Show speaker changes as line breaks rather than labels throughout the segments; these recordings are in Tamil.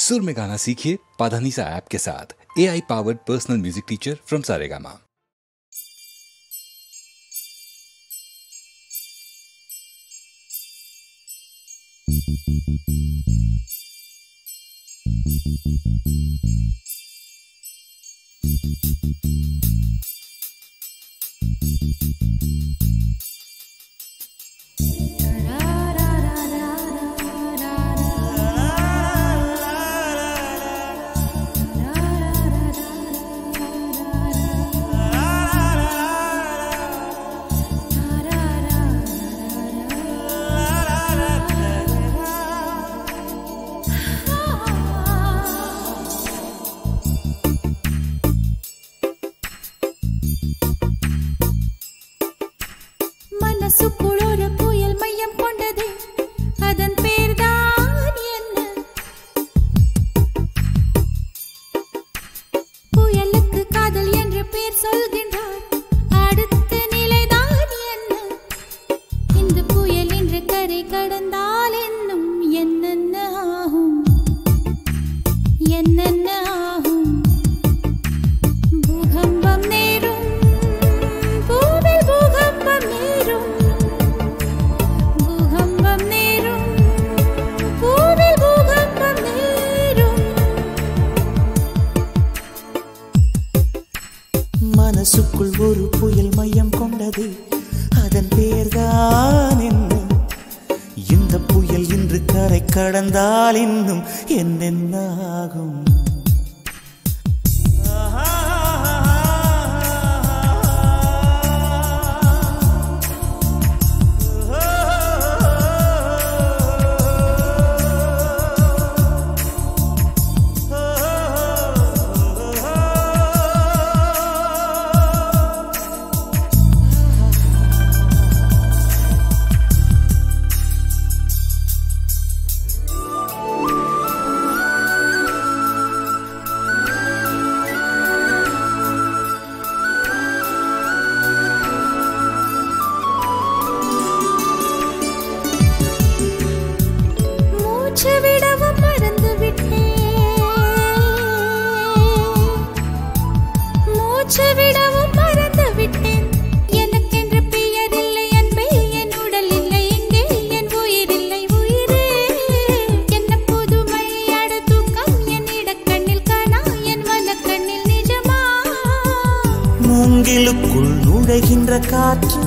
सुर में गाना सीखिए पाधानीसा ऐप के साथ। AI powered personal music teacher from Saregama.
மனசுக்குள் புயல் மையம் கொண்டது, அதன் பேர்தான் என்ன? புயலுக்கு காதல் என்று பேர் சொல்கின்றார், அடுத்த நிலைதான் என்ன? இந்த புயல் என்று கரை கடந்தால் என்னும் என்னென்ன ஆகும், என்னென்ன ஆகும்? பூகம்பம் நேரும், பூவில் பூகம்பம் நேரும், பூகம்பம் நேரும், பூவில் பூகம்பம் நேரும்.
மனசுக்குள் ஒரு புயல் மையம் கொண்டது, அதன் பேர்தான் என்ன? இந்த புயல் இன்று கரை கடந்தால் இன்னும் என்னென்ன ஆகும்?
மூச்சு விடவும் மறந்து விட்டேன், மூச்சு விடவும் மறந்து விட்டேன். எனக்கென்று பெயர் இல்லை அன்பே, என் உடல் இல்லை இங்கே, என் உயிர் இல்லை உயிரே. என்ன புதுமை அட தூக்கம், என் இடக்கண்ணில் காணா, என் வலக்கண்ணில் நிஜமா?
மூங்கிலுக்குள் நுழைகின்ற காற்று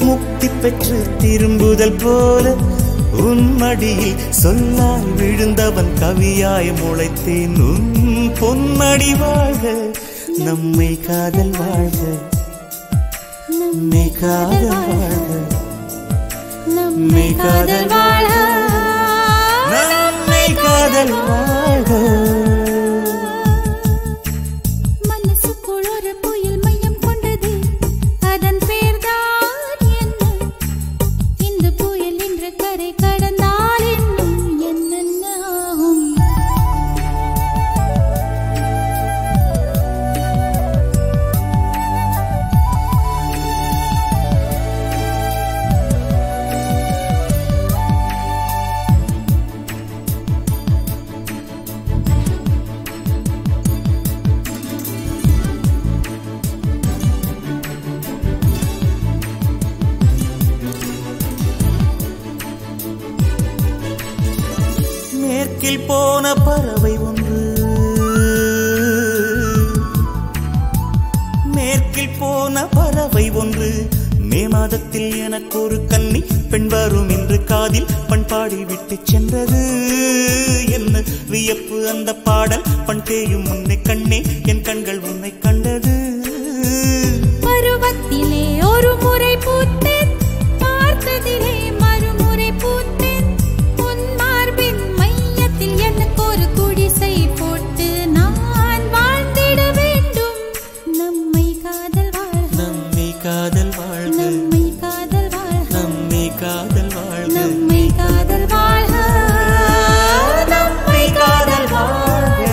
முக்தி பெற்று திரும்புதல் போல, உன் மடியில் சொல்லாய் விழுந்தவன் கவியாய் முளைத்தேன். உன் பொன்மடி வாழ்க, நம்மை காதல் வாழ்க, நம்மை காதல் வாழ்க,
நம்மை காதல் வாழ,
நம்மை காதல் வாழ்க.
மனசுக்குள் ஒரு புயல் மையம் கொண்டது, அதன் பேர்தான் என்ன? இந்த புயல் இன்று கரை கடந்தால் இன்னும் என்னென்ன ஆகும்?
மேற்கில் போன பறவை ஒன்று, மேற்கில் போன பறவை ஒன்று, மே மாதத்தில் எனக்கு ஒரு கன்னி பெண் வரும் என்று காதில் பண்பாடி விட்டு சென்றது. என்ன வியப்பு அந்த பாடல், பண் தேயும் முன்னை கண்ணே, என் கண்கள் உன்னை கண்டது.
பருவத்திலே ஒரு முறை பூத்தேன், பார்த்ததிலே மறுமுறை பூத்தேன். உன் மார்பின் மையத்தில் எனக்கு ஒரு குடிசை போட்டு நான் வாழ்ந்திட வேண்டும். நம்மை காதல் வாழ்க,
நம்மை காதல் வாழ்க,
நம்மை காதல் வாழ்க,
நம்மை காதல் வாழ்க,
நம்மை காதல் வாழ்க,
நம்மை காதல் வாழ்க.